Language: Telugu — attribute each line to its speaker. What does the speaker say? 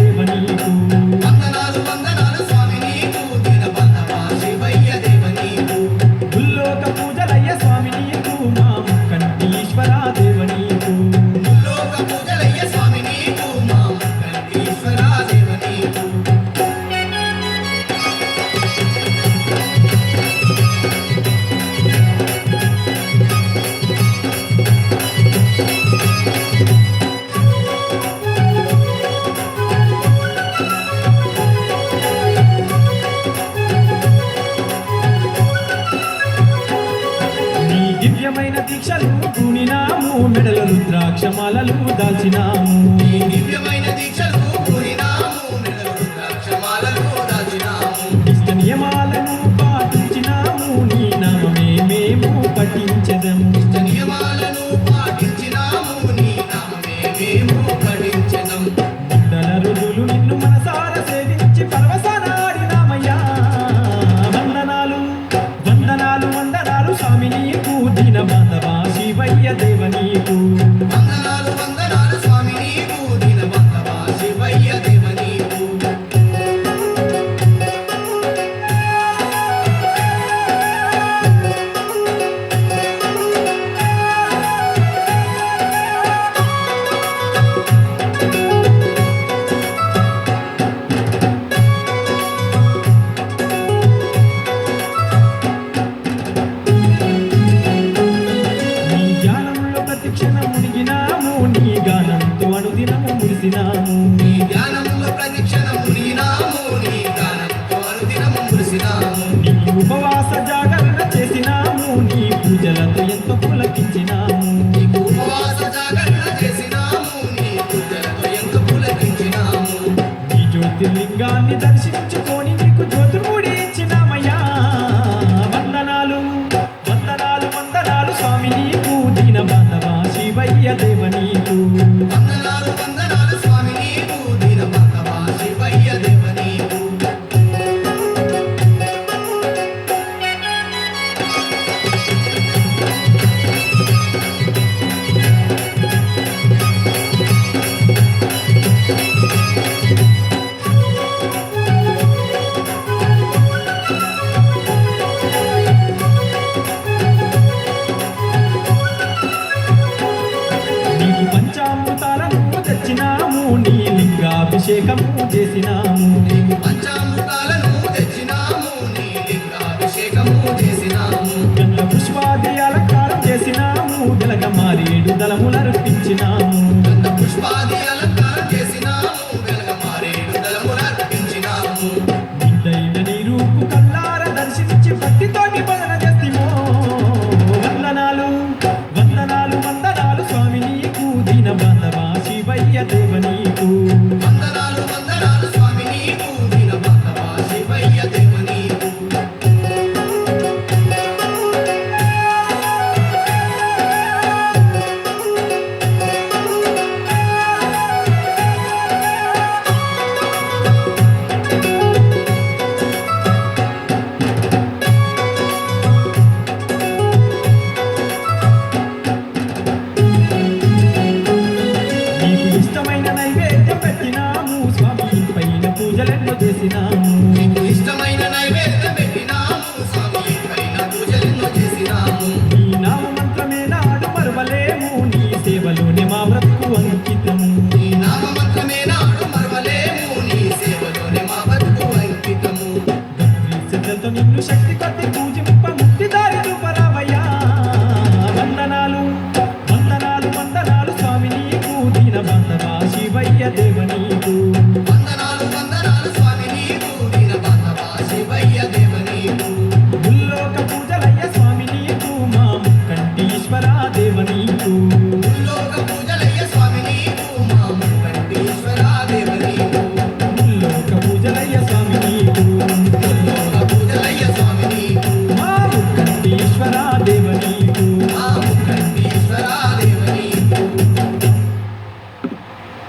Speaker 1: దేవ నీకు
Speaker 2: వందనాలు వందనాలు స్వామి నీకు దీన బంధవా శివయ్య దేవ నీకు
Speaker 1: భూలోక పూజలయ్య స్వామి నీకు మా ముక్కంటీశ్వర దేవ నీకు
Speaker 2: లోక పూజలయ్య స్వామి నీకు మా వెంకటేశ్వర దేవ నీకు
Speaker 1: నీ దివ్యమైన దీక్షలు పూనినాము మెడల రుద్రాక్షమాలలు దాల్చినాము
Speaker 2: ఈ దివ్యమైన దీక్షలు పూరినాము మెడలో రుద్రాక్షమాలలు దాల్చినాము
Speaker 1: ఇష్ట నియమాలను పాటించినాము నీ నామమే మేము పఠించెదము
Speaker 2: ఇష్ట నియమాలను పాటించినాము నీ నామమే మేము పఠించెదం
Speaker 1: మండల రుజులు నిన్ను మనసార సేవించి పరవశనాడినామయ్యా వందనాలు వందనాలు వందనాలు స్వామి నీకు దీన బాంధవా శివయ్య దేవ నీకు
Speaker 2: వందనాలు వందనాలు స్వామి నీకు దీన బంధవా శివయ్య దేవ నీకు
Speaker 1: నీ ధ్యానంలో ప్రతిక్షణం మునిగినాము నీ గానంతో అనుదినము మురిసినాము
Speaker 2: నీ ధ్యానంలో ప్రతిక్షణం మునిగినాము నీ గానంతో అనుదినము మురిసినాము
Speaker 1: నీ ఉపవాస జాగరణ చేసినాము నీ పూజలతో ఎంతో పులకించినాము
Speaker 2: నీకు ఉపవాస జాగరణ చేసినాము నీ పూజలతో ఎంతో పులకించినాము
Speaker 1: నీ జ్యోతిర్లింగాన్ని దర్శించుకొని నీకు జ్యోతిర్ముడి ఇచ్చినామయ్యా వందనాలు వందనాలు వందనాలు స్వామి నీకు దీన బాంధవా శివయ్య దేవ నీకు
Speaker 2: వందనాలు వందనాలు స్వామి నీకు దీన బంధవా శివయ్య దేవ నీకు
Speaker 1: నీకు పంచామృతాలను తెచ్చినాము నీ లింగాభిషేకము చేసినాము
Speaker 2: నీకు పంచామృతాలను తెచ్చినాము నీ లింగాభిషేకము చేసినాము
Speaker 1: గంగ పుష్పాది అలంకారం చేసినాము గెలక మారేడు దళములర్పించినాము
Speaker 2: గంధ పుష్పాది అలంకారం చేసినాము వెలగ మారేడు దళములర్పించినాము
Speaker 1: నిందైన నీ రూపు కల్లార దర్శించి భక్తితోటి భజన చేసిమో వందనాలు వందనాలు వందనాలు స్వామి నీకు దీన బాంధవా శివయ్య దేవ నీకు
Speaker 2: వందనాలు వందనాలు స్వామి నీకు దీన బంధవా శివయ్య దేవ నీకు
Speaker 1: నీకు ఇష్టమైన నైవేద్యం పెట్టినాము స్వామి పైన పూజలెన్నో చేసినాము
Speaker 2: నీకు ఇష్టమైన నైవేద్యం పెట్టినాము స్వామి పైన పూజలెన్నో చేసినాము
Speaker 1: నీ నామ మంత్రమే నాడు మరువలేము నీ సేవలోనే మా బ్రతుకు అంకితము
Speaker 2: నీ నామ మంత్రమే నాడు మరవలేము నీ సేవలోనే మా బతుకు అంకితము
Speaker 1: భక్తి శ్రద్ధలతో నిన్ను శక్తి కొద్ది పూజింప ముక్తి దారి చూపరావయ్యా వందనాలు వందనాలు వందనాలు స్వామి నీకు దీన బాంధవా శివయ్య దేవ నీకు